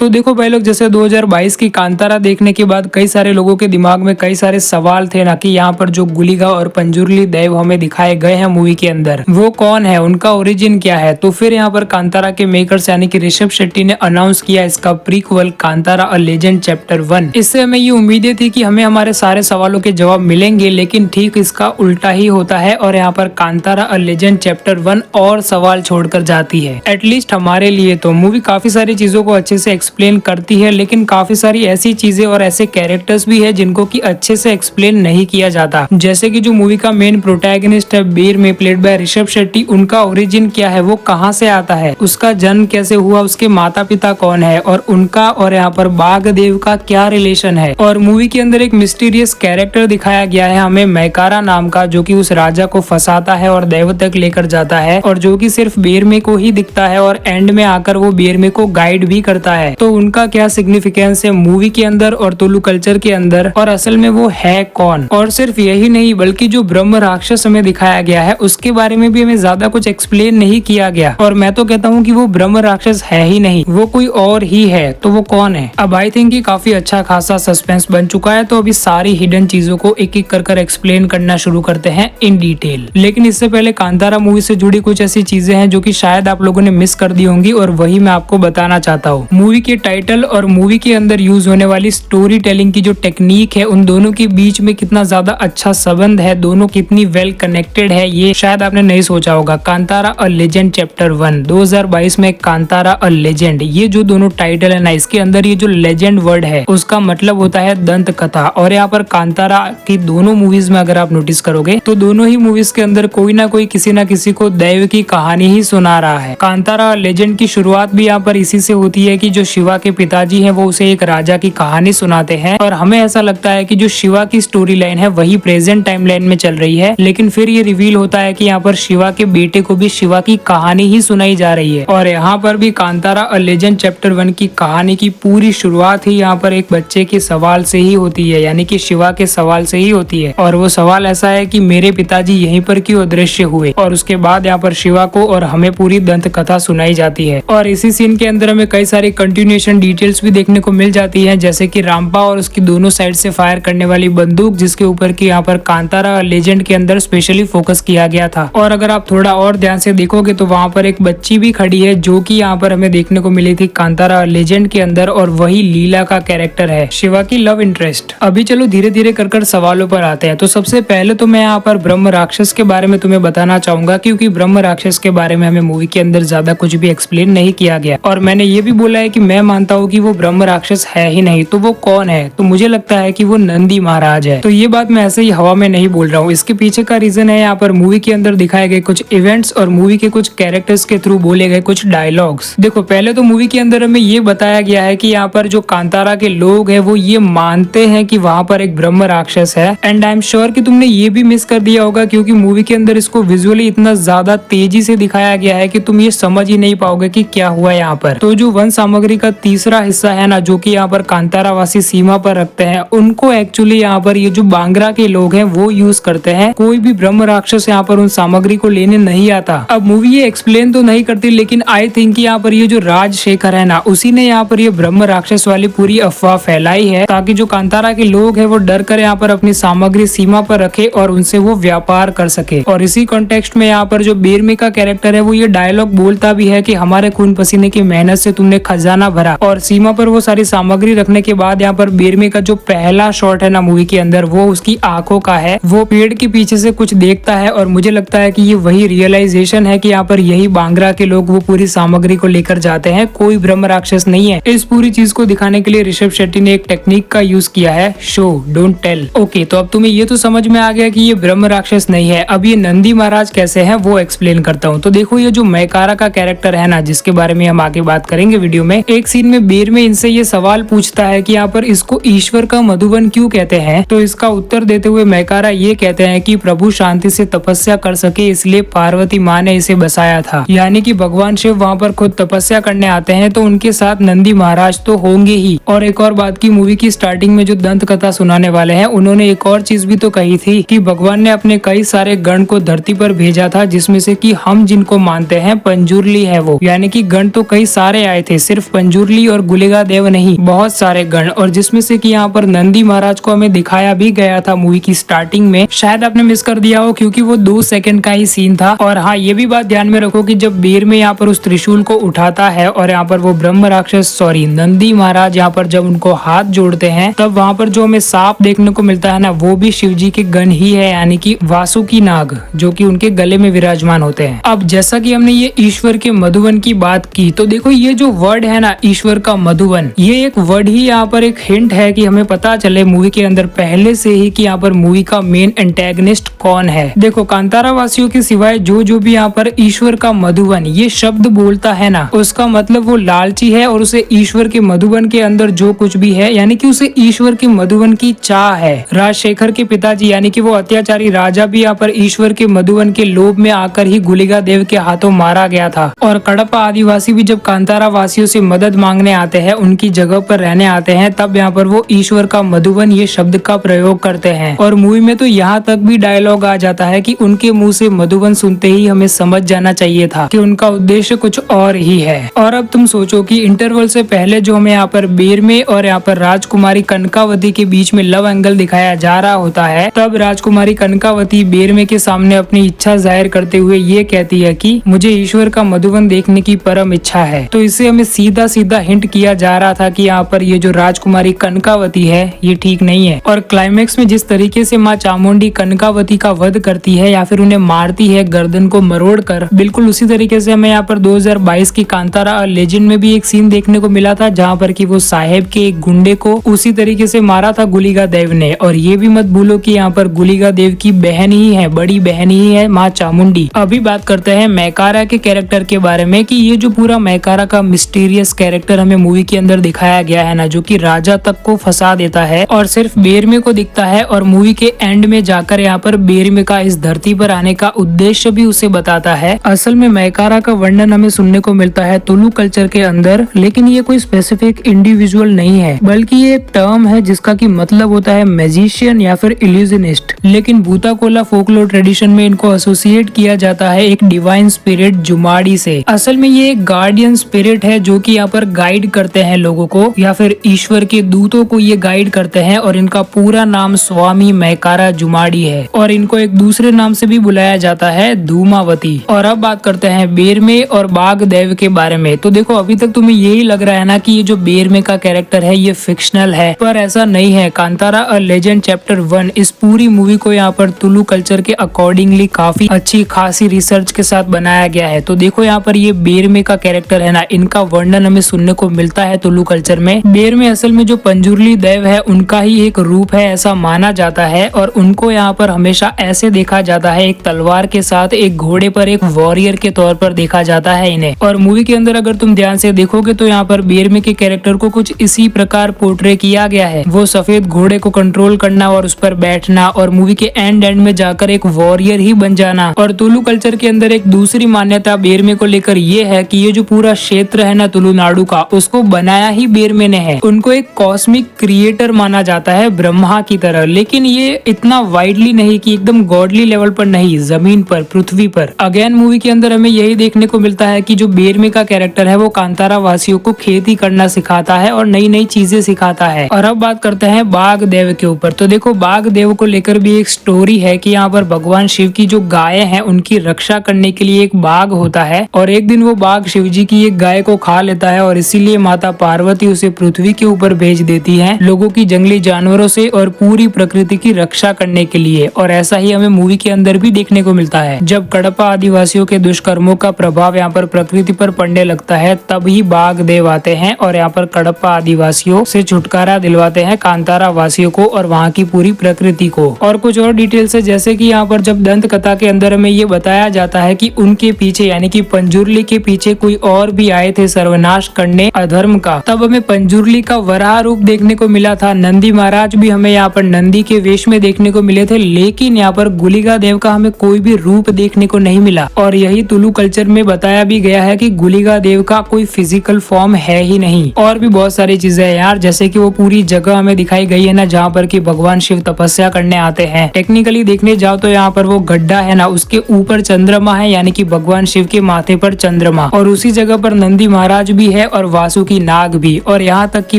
तो देखो भाई लोग, जैसे 2022 की कांतारा देखने के बाद कई सारे लोगों के दिमाग में कई सारे सवाल थे ना कि यहाँ पर जो गुलिगा और पंजुर्ली देव हमें दिखाए गए हैं मूवी के अंदर, वो कौन है, उनका ओरिजिन क्या है। तो फिर यहाँ पर कांतारा के मेकर्स यानी कि ऋषभ शेट्टी ने अनाउंस किया इसका prequel Kantara a legend chapter 1। इससे हमें ये उम्मीदें थी कि हमें हमारे सारे सवालों के जवाब मिलेंगे, लेकिन ठीक इसका उल्टा ही होता है और यहाँ पर कांतारा अ लेजेंड चैप्टर 1 और सवाल छोड़कर जाती है। एटलीस्ट हमारे लिए तो मूवी काफी सारी चीजों को अच्छे से एक्सप्लेन करती है, लेकिन काफी सारी ऐसी चीजें और ऐसे कैरेक्टर्स भी है जिनको कि अच्छे से एक्सप्लेन नहीं किया जाता। जैसे कि जो मूवी का मेन प्रोटैगनिस्ट है बीर में प्लेड बाय ऋषभ शेट्टी, उनका ओरिजिन क्या है, वो कहाँ से आता है, उसका जन्म कैसे हुआ, उसके माता पिता कौन है और उनका और यहाँ पर बाघदेव का क्या रिलेशन है। और मूवी के अंदर एक मिस्टीरियस कैरेक्टर दिखाया गया है हमें मैकारा नाम का, जो कि उस राजा को फंसाता है और देव तक लेकर जाता है और जो कि सिर्फ बेरमे को ही दिखता है और एंड में आकर वो बेरमे को गाइड भी करता है। तो उनका क्या सिग्निफिकेंस है मूवी के अंदर और तुलु कल्चर के अंदर, और असल में वो है कौन। और सिर्फ यही नहीं बल्कि जो ब्रह्म राक्षस हमें दिखाया गया है उसके बारे में भी हमें ज्यादा कुछ एक्सप्लेन नहीं किया गया। और मैं तो कहता हूँ कि वो ब्रह्म राक्षस है ही नहीं, वो कोई और ही है। तो वो कौन है। अब आई थिंक कि काफी अच्छा खासा सस्पेंस बन चुका है, तो अभी सारी हिडन चीजों को एक एक कर एक्सप्लेन करना शुरू करते हैं इन डिटेल। लेकिन इससे पहले कांतारा मूवी से जुड़ी कुछ ऐसी चीजें हैं जो कि शायद आप लोगों ने मिस कर दी होंगी, और वही मैं आपको बताना चाहता हूँ। मूवी के टाइटल और मूवी के अंदर यूज होने वाली स्टोरी टेलिंग की जो टेक्निक है, उन दोनों के बीच में कितना ज्यादा अच्छा संबंध है, दोनों कितनी वेल कनेक्टेड है, ये शायद आपने नहीं सोचा होगा। कांतारा अ लेजेंड चैप्टर 1 2022 में कांतारा अ लेजेंड, ये जो दोनों टाइटल है ना, इसके अंदर ये जो लेजेंड वर्ड है उसका मतलब होता है दंत कथा। और यहाँ पर कांतारा की दोनों मूवीज में अगर आप नोटिस करोगे तो दोनों ही मूवीज के अंदर कोई ना कोई किसी ना किसी को दैव की कहानी ही सुना रहा है। कांतारा लेजेंड की शुरुआत भी यहाँ पर इसी से होती है कि जो शिवा के पिताजी हैं वो उसे एक राजा की कहानी सुनाते हैं, और हमें ऐसा लगता है कि जो शिवा की स्टोरी लाइन है वही प्रेजेंट टाइम लाइन में चल रही है। लेकिन फिर ये रिवील होता है कि यहाँ पर शिवा के बेटे को भी शिवा की कहानी ही सुनाई जा रही है। और यहाँ पर भी कांतारा अ लेजेंड चैप्टर 1 की कहानी की पूरी शुरुआत ही यहाँ पर एक बच्चे के सवाल से ही होती है, यानी कि शिवा के सवाल से ही होती है। और वो सवाल ऐसा है कि मेरे पिताजी यहीं पर क्यों अदृश्य हुए। और उसके बाद यहाँ पर शिवा को और हमें पूरी दंत कथा सुनाई जाती है। और इसी सीन के अंदर हमें कई सारी कंटिन्यूएशन डिटेल्स भी देखने को मिल जाती है, जैसे कि रामपा और उसकी दोनों साइड से फायर करने वाली बंदूक, जिसके ऊपर की यहाँ पर कांतारा लेजेंड के अंदर स्पेशली फोकस किया गया था। और अगर आप थोड़ा और ध्यान से देखोगे तो वहाँ पर एक बच्ची भी खड़ी है जो कि यहाँ पर हमें देखने को मिली थी कांतारा लेजेंड के अंदर, और वही लीला का कैरेक्टर है, शिवा की लव इंटरेस्ट। अभी चलो धीरे धीरे कर सवालों पर आते हैं। तो सबसे पहले तो मैं यहाँ पर ब्रह्म राक्षस के बारे में तुम्हें बताना चाहूंगा, क्योंकि ब्रह्म राक्षस के बारे में हमें मूवी के अंदर ज्यादा कुछ भी एक्सप्लेन नहीं किया गया। और मैंने ये भी बोला है कि मैं मानता हूँ कि वो ब्रह्म राक्षस है ही नहीं, तो वो कौन है। तो मुझे लगता है कि वो नंदी महाराज है। तो ये बात मैं ऐसे ही हवा में नहीं बोल रहा हूँ, इसके पीछे का रीजन है यहाँ पर मूवी के अंदर दिखाए गए कुछ इवेंट्स और मूवी के कुछ कैरेक्टर्स के थ्रू बोले गए कुछ डायलॉग्स। देखो पहले तो मूवी के अंदर हमें ये बताया गया है कि यहाँ पर जो कांतारा के लोग हैं वो ये मानते हैं कि वहाँ पर एक ब्रह्म राक्षस है। एंड आई एम श्योर कि तुमने ये भी मिस कर दिया होगा, क्योंकि मूवी के अंदर इसको विजुअली इतना ज्यादा तेजी से दिखाया गया है कि तुम ये समझ ही नहीं पाओगे कि क्या हुआ यहाँ पर। तो जो वन सामग्री का तीसरा हिस्सा है ना, जो कि यहाँ पर कांतारा वासी सीमा पर रखते हैं, उनको एक्चुअली यहाँ पर ये जो बांग्रा के लोग हैं वो यूज करते हैं। कोई भी ब्रह्म राक्षस यहाँ पर उन सामग्री को लेने नहीं आता। अब मूवी ये एक्सप्लेन तो नहीं करती, लेकिन आई थिंक यहाँ पर ये जो राजशेखर है ना, उसी ने यहाँ पर ये ब्रह्म राक्षस वाली पूरी अफवाह फैलाई है, ताकि जो कांतारा के लोग हैं वो डर कर यहाँ पर अपनी सामग्री सीमा पर रखे और उनसे वो व्यापार कर सके। और इसी कॉन्टेक्स्ट में यहाँ पर जो बेरमे का कैरेक्टर है वो ये डायलॉग बोलता भी है कि हमारे खून पसीने की मेहनत से तुमने खजाना भरा। और सीमा पर वो सारी सामग्री रखने के बाद यहाँ पर बेरमे का जो पहला शॉट है ना मूवी के अंदर, वो उसकी आंखों का है। वो पेड़ के पीछे से कुछ देखता है और मुझे लगता है कि ये वही रियलाइजेशन है कि यहाँ पर यही बांग्रा के लोग वो पूरी सामग्री को लेकर जाते हैं, कोई ब्रह्म राक्षस नहीं है। इस पूरी चीज को दिखाने के लिए ऋषभ शेट्टी ने एक टेक्निक का यूज किया है, शो डोंट टेल। ओके, तो अब तुम्हें ये तो समझ में आ गया कि ये ब्रह्म राक्षस नहीं है। अब ये नंदी महाराज कैसे है वो एक्सप्लेन करता हूँ। तो देखो ये जो मैकारा का कैरेक्टर है ना, जिसके बारे में हम आगे बात करेंगे वीडियो में, एक सीन में बेर में इनसे ये सवाल पूछता है कि यहाँ पर इसको ईश्वर का मधुबन क्यों कहते हैं। तो इसका उत्तर देते हुए मैकारा ये कहते हैं कि प्रभु शांति से तपस्या कर सके इसलिए पार्वती माँ ने इसे बसाया था। यानी कि भगवान शिव वहाँ पर खुद तपस्या करने आते हैं, तो उनके साथ नंदी महाराज तो होंगे ही। और एक और बात की, मूवी की स्टार्टिंग में जो दंत कथा सुनाने वाले हैं उन्होंने एक और चीज भी तो कही थी कि भगवान ने अपने कई सारे गण को धरती पर भेजा था, जिसमें से कि हम जिनको मानते हैं पंजुर्ली है वो। यानी कि गण तो कई सारे आए थे, सिर्फ पंजुर्ली और गुलिगा देव नहीं, बहुत सारे गण, और जिसमें से कि यहाँ पर नंदी महाराज को हमें दिखाया भी गया था मूवी की स्टार्टिंग में। शायद आपने मिस कर दिया हो क्योंकि वो 2 सेकंड का ही सीन था। और हाँ, ये भी बात ध्यान में रखो कि जब बेर में यहाँ पर उस त्रिशूल को उठाता है और यहाँ पर वो ब्रह्म राक्षस नंदी महाराज यहाँ पर जब उनको हाथ जोड़ते हैं, तब वहाँ पर जो हमें सांप देखने को मिलता है ना, वो भी शिव जी के गण ही है, यानी कि वासुकी नाग, जो कि उनके गले में विराजमान होते हैं। अब जैसा कि हमने ये ईश्वर के मधुवन की बात की, तो देखो ये जो वर्ड है ना, ईश्वर का मधुवन, ये एक वर्ड ही यहाँ पर एक हिंट है कि हमें पता चले मूवी के अंदर पहले से ही कि यहाँ पर मूवी का मेन एंटेगनिस्ट कौन है। देखो, कांतारा वासियों के सिवाय जो भी यहाँ पर ईश्वर का मधुवन ये शब्द बोलता है ना, उसका मतलब वो लालची है और उसे ईश्वर के मधुवन के अंदर जो कुछ भी है, यानी कि उसे ईश्वर के मधुवन की चाह है। राजशेखर के पिताजी यानी कि वो अत्याचारी राजा भी यहाँ पर ईश्वर के मधुवन के लोभ में आकर ही गुलिगा देव के हाथों मारा गया था। और कडप्पा आदिवासी भी जब कांतारा वासियों से मदद मांगने आते हैं, उनकी जगह पर रहने आते हैं, तब यहाँ पर वो ईश्वर का मधुवन ये शब्द का प्रयोग करते हैं। और मूवी में तो यहाँ तक भी डायलॉग आ जाता है कि उनके मुंह से मधुवन सुनते ही हमें समझ जाना चाहिए था कि उनका उद्देश्य कुछ और ही है। और अब तुम सोचो कि इंटरवल से पहले जो हमें यहाँ पर बेर में और यहाँ पर राजकुमारी कनकावती के बीच में लव एंगल दिखाया जा रहा होता है, तब राजकुमारी कनकावती बेर में के सामने अपनी इच्छा जाहिर करते हुए ये कहती है कि मुझे ईश्वर का मधुवन देखने की परम इच्छा है। तो इससे हमें सीधा सीधा हिंट किया जा रहा था कि यहाँ पर ये जो राजकुमारी कनकावती है ये ठीक नहीं है। और क्लाइमेक्स में जिस तरीके से माँ चामुंडी कनकावती का वध करती है या फिर उन्हें मारती है गर्दन को मरोड़ कर, बिल्कुल उसी तरीके से हमें यहाँ पर 2022 की कांतारा लेजेंड में भी एक सीन देखने को मिला था, जहाँ पर कि वो साहेब के एक गुंडे को उसी तरीके से मारा था गुलिगा देव ने। और ये भी मत भूलो कि यहाँ पर गुलिगा देव की बहन ही है, बड़ी बहन ही है माँ चामुंडी। अभी बात करते हैं मैकारा के कैरेक्टर के बारे में कि ये जो पूरा मैकारा का मिस्टीरियस कैरेक्टर हमें मूवी के अंदर दिखाया गया है ना, जो कि राजा तक को फंसा देता है और सिर्फ बेरमे को दिखता है, और मूवी के एंड में जाकर यहाँ पर बेरमे का इस धरती पर आने का उद्देश्य भी उसे बताता है। असल में मैकारा का वर्णन हमें सुनने को मिलता है तुलु कल्चर के अंदर, लेकिन ये कोई स्पेसिफिक इंडिविजुअल नहीं है, बल्कि ये एक टर्म है जिसका की मतलब होता है मैजिशियन या फिर इल्यूजनिस्ट। लेकिन भूताकोला फोकलोर ट्रेडिशन में इनको एसोसिएट किया जाता है एक डिवाइन स्पिरिट जुमाड़ी से। असल में ये एक गार्डियन स्पिरिट है जो कि यहाँ पर गाइड करते हैं लोगों को, या फिर ईश्वर के दूतों को ये गाइड करते हैं। और इनका पूरा नाम स्वामी मैकारा जुमाड़ी है और इनको एक दूसरे नाम से भी बुलाया जाता है धूमावती। और अब बात करते हैं बेरमे और बाघ देव के बारे में। तो देखो, अभी तक तुम्हें यही लग रहा है ना कि ये जो बेरमे का कैरेक्टर है ये फिक्शनल है, पर ऐसा नहीं है। कांतारा अ लेजेंड चैप्टर 1 इस पूरी मूवी को यहाँ पर तुलु कल्चर के अकॉर्डिंगली काफी अच्छी खासी रिसर्च के साथ बनाया गया है। तो देखो, यहाँ पर ये बेरमे का कैरेक्टर है ना, इनका वर्णन हमें सुनने को मिलता है तुलु कल्चर में। बेरमे असल में जो पंजुर्ली देव है उनका ही एक रूप है ऐसा माना जाता है, और उनको यहाँ पर हमेशा ऐसे देखा जाता है, एक तलवार के साथ एक घोड़े पर एक वॉरियर के तौर पर देखा जाता है इन्हें। और मूवी के अंदर अगर तुम ध्यान से देखोगे तो यहाँ पर बेरमे के कैरेक्टर को कुछ इसी प्रकार पोर्ट्रे किया गया है, वो सफेद घोड़े को कंट्रोल करना और उस पर बैठना और मूवी के एंड में जाकर एक वॉरियर ही बन जाना। और तुलु कल्चर के अंदर एक दूसरी मान्यता बेरमे को लेकर ये है कि ये जो पूरा क्षेत्र है ना तुलु नाडु का, उसको बनाया ही बेरमे ने है। उनको एक कॉस्मिक क्रिएटर माना जाता है ब्रह्मा की तरह, लेकिन ये इतना वाइडली नहीं कि एकदम गॉडली लेवल पर नहीं, जमीन पर, पृथ्वी पर। अगेन मूवी के अंदर हमें यही देखने को मिलता है कि जो बेरमे का कैरेक्टर है वो कांतारा वासियों को खेती करना सिखाता है और नई नई चीजें सिखाता है। और अब बात करते हैं बाघ देव के ऊपर। तो देखो, बाघ देव को लेकर भी एक स्टोरी है कि यहाँ पर भगवान शिव की जो गाय है उनकी रक्षा करने के लिए एक बाघ होता है, और एक दिन वो बाघ शिव जी की एक गाय को खा लेता है और इसीलिए माता पार्वती उसे पृथ्वी के ऊपर भेज देती है लोगों की जंगली जानवरों से और पूरी प्रकृति की रक्षा करने के लिए। और ऐसा ही हमें मूवी के अंदर भी देखने को मिलता है। जब कडप्पा आदिवासियों के दुष्कर्मों का प्रभाव यहाँ पर प्रकृति पर पड़ने लगता है, तब ही बाघ देव आते हैं और यहाँ पर कडप्पा आदिवासियों से छुटकारा दिलवाते हैं कांतारा वासियों को और वहाँ की पूरी प्रकृति को। और कुछ और डिटेल्स है, जैसे कि यहाँ पर जब दंत कथा के अंदर हमें ये बताया जाता है कि उनके पीछे यानी कि पंजुर्ली के पीछे कोई और भी आए थे सर्वनाश करने अधर्म का, तब हमें पंजुर्ली का वराह रूप देखने को मिला था। नंदी महाराज भी हमें यहाँ पर नंदी के वेश में देखने को मिले थे, लेकिन यहाँ पर गुलिगा देव का हमें कोई भी रूप देखने को नहीं मिला। और यही तुलु कल्चर में बताया भी गया है कि गुलिगा देव का कोई फिजिकल फॉर्म है ही नहीं। और भी बहुत सारी चीजें है यार, जैसे कि वो पूरी जगह हमें दिखाई गई है ना जहाँ पर कि भगवान शिव तपस्या करने आते हैं। टेक्निकली देखने जाओ तो यहाँ पर वो गड्ढा है ना, उसके ऊपर चंद्रमा है, यानी कि भगवान शिव के माथे पर चंद्रमा, और उसी जगह पर नंदी महाराज भी है है और वासुकी नाग भी, और यहाँ तक कि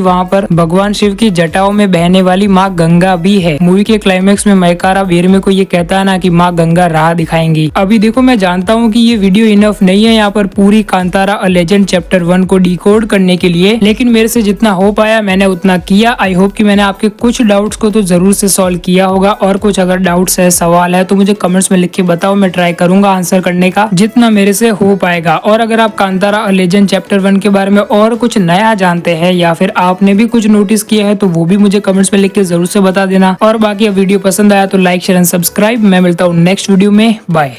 वहाँ पर भगवान शिव की जटाओं में बहने वाली माँ गंगा भी है। मूवी के क्लाइमेक्स में मयकारा वीरमे को ये कहता है ना कि माँ गंगा राह दिखाएंगी। अभी देखो, मैं जानता हूँ कि ये वीडियो इनफ नहीं है यहाँ पर पूरी कांतारा अ लेजेंड चैप्टर 1 को डिकोड करने के लिए, लेकिन मेरे से जितना हो पाया मैंने उतना किया। आई होप कि मैंने आपके कुछ डाउट्स को तो जरूर से सॉल्व किया होगा, और कुछ अगर डाउट्स है, सवाल है तो मुझे कमेंट्स में लिख के बताओ, मैं ट्राई करूंगा आंसर करने का जितना मेरे से हो पाएगा। और अगर आप कांतारा अ लेजेंड चैप्टर 1 के बारे में और कुछ नया जानते हैं या फिर आपने भी कुछ नोटिस किया है तो वो भी मुझे कमेंट्स में लिख के जरूर से बता देना। और बाकी वीडियो पसंद आया तो लाइक शेयर एंड सब्सक्राइब। मैं मिलता हूँ नेक्स्ट वीडियो में, बाय।